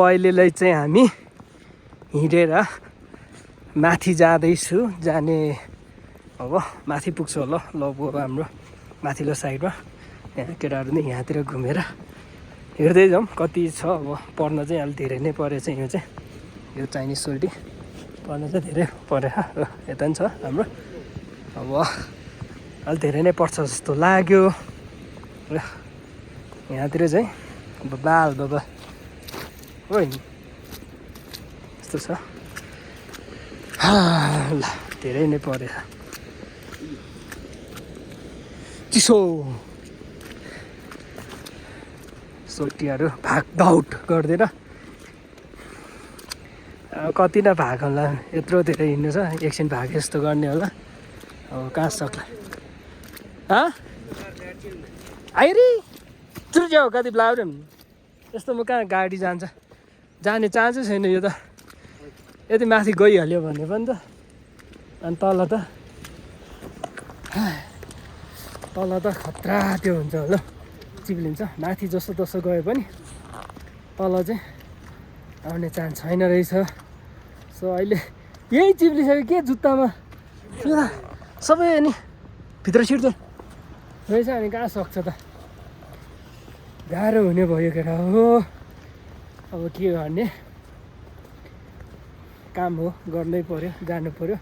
अहिलेलाई चाहिँ हामी हिँडेर माथि जाँदैछु जाने अब माथि पुग्छु होला लगभग हाम्रो माथिल्लो साइडमा यहाँ केटाहरू नै यहाँतिर घुमेर हेर्दै जाउँ कति छ अब पर्न चाहिँ अलि धेरै नै परेछ यो चाहिँ यो चाइनिज सोल्टी पर्न चाहिँ धेरै परेर यता पनि छ हाम्रो अब अलि धेरै नै पर्छ जस्तो लाग्यो र यहाँतिर चाहिँ बाल बाबा हो यस्तो छ ल धेरै नै परेछ चिसो सोल्टीहरू भागदौड गर्दैन कति न भाग होला यत्रो धेरै हिँड्नु छ एकछिन भाग जस्तो गर्ने होला अब कहाँ सक्ला आइरी चुर्क्याउ कति ब्लाउड यस्तो म कहाँ गाडी जान्छ जाने चान्सै छैन यो त यति माथि गइहाल्यो भने पनि त अनि तल त खतरा त्यो हुन्छ होला चिप्लिन्छ माथि जस्तो तसो गयो पनि तल चाहिँ आउने चान्स छैन रहेछ सो अहिले यही चिप्लिसक्यो के जुत्तामा सबै अनि भित्र छिर्छ रहेछ अनि कहाँ सक्छ त गाह्रो हुने भयो केटा हो अब के गर्ने काम हो गर्नै पर्यो जानु पर्यो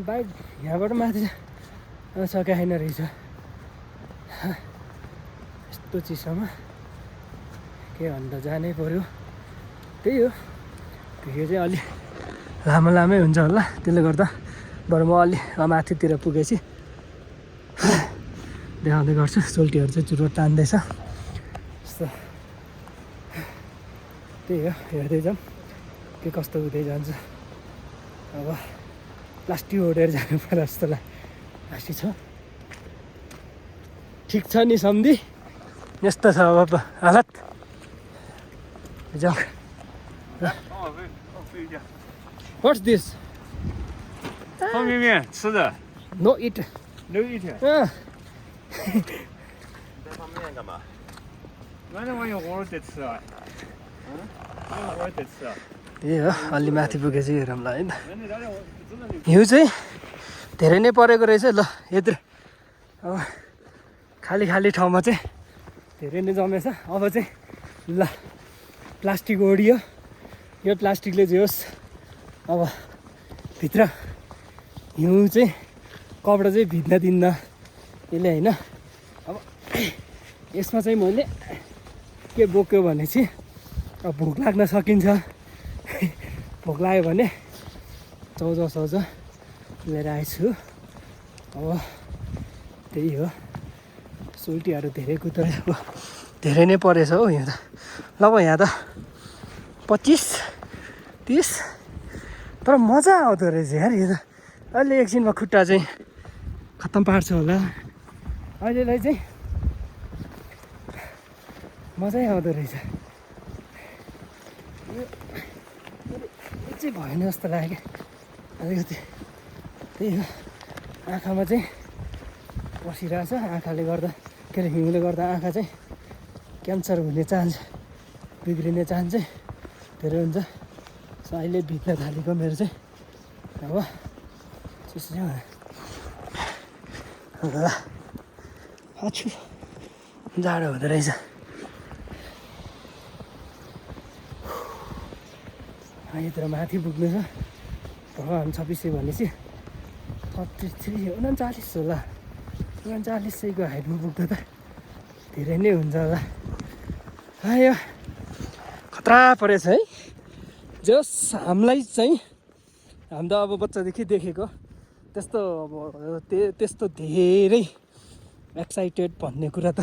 बाइक यहाँबाट माथि सकाएन रहेछ यस्तो चिसोमा के भन्दा जानै पर्यो त्यही हो भिडियो चाहिँ अलि लामै हुन्छ होला त्यसले गर्दा बरु म अलि माथितिर पुगेपछि देखाउँदै गर्छु सोल्टीहरू चाहिँ चुरो तान्दैछ यस्तो त्यही हो हेर्दै जाउँ के कस्तो हुँदै जान्छ अब प्लास्टिक ओढेर जानु पर्यो जस्तो प्लास्टिक छ ठिक छ नि सम्धी यस्तो छ अब हालत जाऊ What's this? 方便面吃的。 No eat. No eat。嗯。你带方便面干嘛？反正我有活得吃啊。有活得吃啊。त्यही हो अलि माथि पुगेपछि हेरौँला है त हिउँ चाहिँ धेरै नै परेको रहेछ ल यत्रो अब खाली ठाउँमा चाहिँ धेरै नै जमेछ अब चाहिँ ल प्लास्टिक ओढियो यो प्लास्टिकले जे होस् अब भित्र हिउँ चाहिँ कपडा चाहिँ भिज्न दिन्न यसले होइन अब यसमा चाहिँ मैले के बोक्यो भने चाहिँ अब भोक लाग्न सकिन्छ भोक लाग्यो भने चाउचाउ लिएर आएछु अब त्यही हो सोल्टीहरू धेरै कुद्दै अब धेरै नै परेछ हौ यहाँ त ल अब यहाँ त 25-30 तर मजा आउँदो रहेछ यार यो त अहिले एकछिनमा खुट्टा चाहिँ खत्तम पार्छु होला अहिलेलाई चाहिँ मजै आउँदो रहेछ यो चाहिँ भएन जस्तो लाग्यो अलिकति त्यही हो आँखामा चाहिँ पसिरहेछ आँखाले गर्दा के अरे हिउँले गर्दा आँखा चाहिँ क्यान्सर हुने चान्स बिग्रिने चान्स चाहिँ धेरै हुन्छ सो अहिले भिज्न थालेको मेरो चाहिँ अब चिसो ल अछु जाडो हुँदो रहेछ यतिर माथि पुग्नु छ भगवान् 2600 भनेपछि 39 होला 3900को हाइटमा पुग्दा त धेरै नै हुन्छ होला आयो खतरा परेछ है जस हामीलाई चाहिँ हामी त अब बच्चादेखि देखेको त्यस्तो अब त्यस्तो धेरै एक्साइटेड भन्ने कुरा त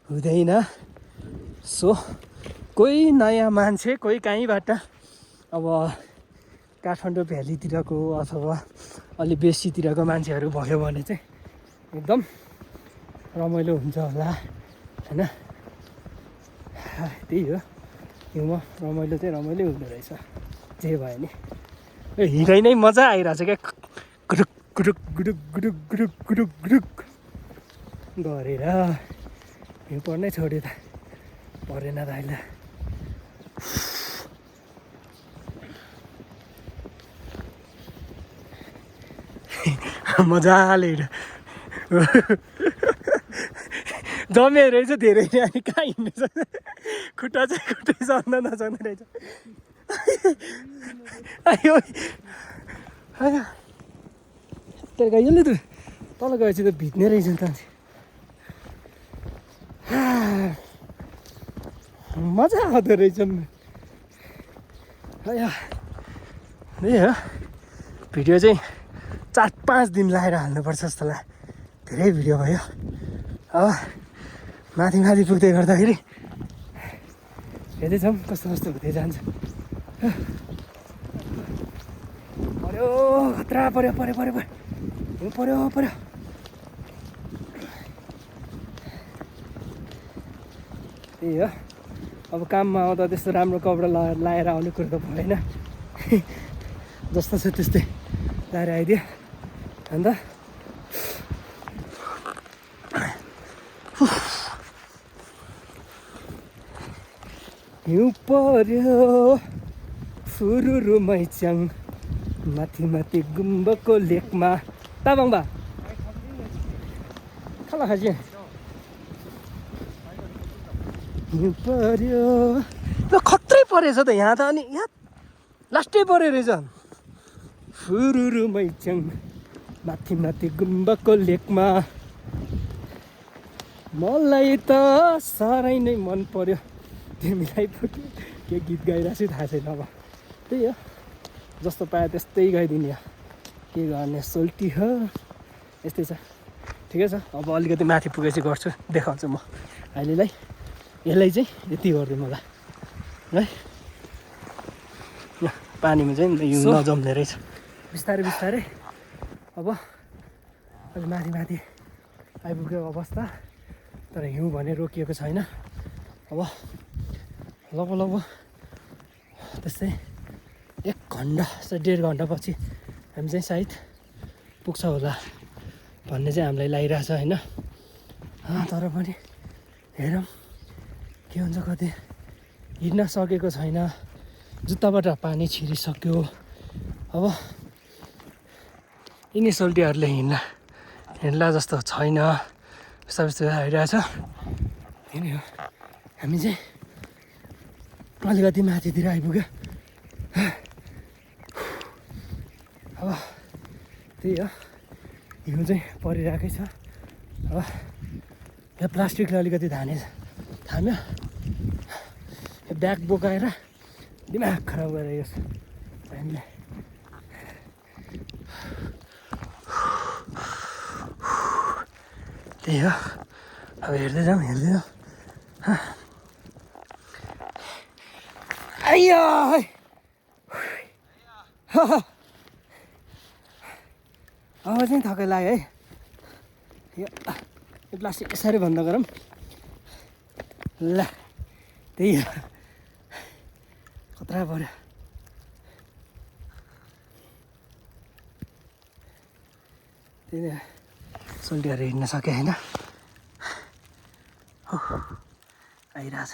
हुँदैन सो कोही नयाँ मान्छे कोही कहीँबाट अब काठमाडौँ भ्यालीतिरको अथवा अलि बेसीतिरको मान्छेहरू भयो भने चाहिँ एकदम रमाइलो हुन्छ होला हैन त्यही हो हिउँमा रमाइलो चाहिँ रमाइलो हुँदो रहेछ जे भयो नि हिँडाइ नै मजा आइरहेछ क्या गुडुक गुडुक गुडुक गुडुक गुडुक गुडुक गुडुक गरेर हिउँ पर्नै छोड्यो त परेन त अहिले मजाले जमे रहेछ धेरै नै अनि कहाँ हिँड्नु सक्छ खुट्टा चाहिँ खुट्टै सक्न नसक्ने रहेछ आयो यसले त तल गएपछि त भिज्ने रहेछ नि त मजा आउँदो रहेछ त्यही हो भिडियो चाहिँ 4-5 दिन लगाएर हाल्नुपर्छ जस्तो लाग्यो धेरै भिडियो भयो अब माथि माथि पुग्दै गर्दाखेरि हेर्दैछौँ कस्तो कस्तो हुँदै जान्छ पर्यो खतरा पर्यो पर्यो पर्यो पर्यो पर्यो पर्यो त्यही हो अब काममा आउँदा त्यस्तो राम्रो कपडा लाएर आउने कुरो त भएन जस्तो छ त्यस्तै लाएर आइदियो अन्त हिउँ पर्यो फुरुरु मैच्याङ माथि माथि गुम्बको लेकमा ताबाङ बा खाला खाजे हिउँ पर्यो ल खत्रै परेछ त यहाँ त अनि यहाँ लास्टै पऱ्यो रहेछ फुरुरु मैच्याङ माथि माथि गुम्बको लेकमा मलाई त साह्रै नै मन पर्यो तिमीलाई के गीत गाइरहेको छु थाहा छैन अब त्यही हो जस्तो पायो त्यस्तै गाइदिने हो के गर्ने सोल्टी हो यस्तै छ ठिकै छ अब अलिकति माथि पुगेपछि गर्छु देखाउँछु म अहिलेलाई यसलाई चाहिँ यति गरिदिउँ होला है पानीमा चाहिँ हिउँ नजम्ने रहेछ बिस्तारै बिस्तारै अब अलि माथि माथि आइपुग्यो अवस्था तर हिउँ भने रोकिएको छैन अब लगभग त्यस्तै 1 घन्टा 1.5 घन्टापछि हामी चाहिँ सायद पुग्छ होला भन्ने चाहिँ हामीलाई लागिरहेछ होइन तर पनि हेरौँ के हुन्छ कति हिँड्न सकेको छैन जुत्ताबाट पानी छिरिसक्यो अब यिनी सोल्टीहरूले हिँड्ला जस्तो छैन बिस्तारै बिस्तारै आइरहेछ त्यही हो हामी चाहिँ अलिकति माथितिर आइपुग्यो अब त्यही हो हिउँ चाहिँ परिरहेकै छ अब यो प्लास्टिकले अलिकति थाम्यो यो ब्याग बोकाएर दिमाग खराब गरेको छ हामीले त्यही हो अब हेर्दै जाउँ आइया अब चाहिँ थकै लाग्यो है यो प्लास्टिक यसरी बन्द गरौँ ल त्यही हो खतरा पऱ्यो त्यही सोल्टीहरू हिँड्न सक्यो होइन आइरहेछ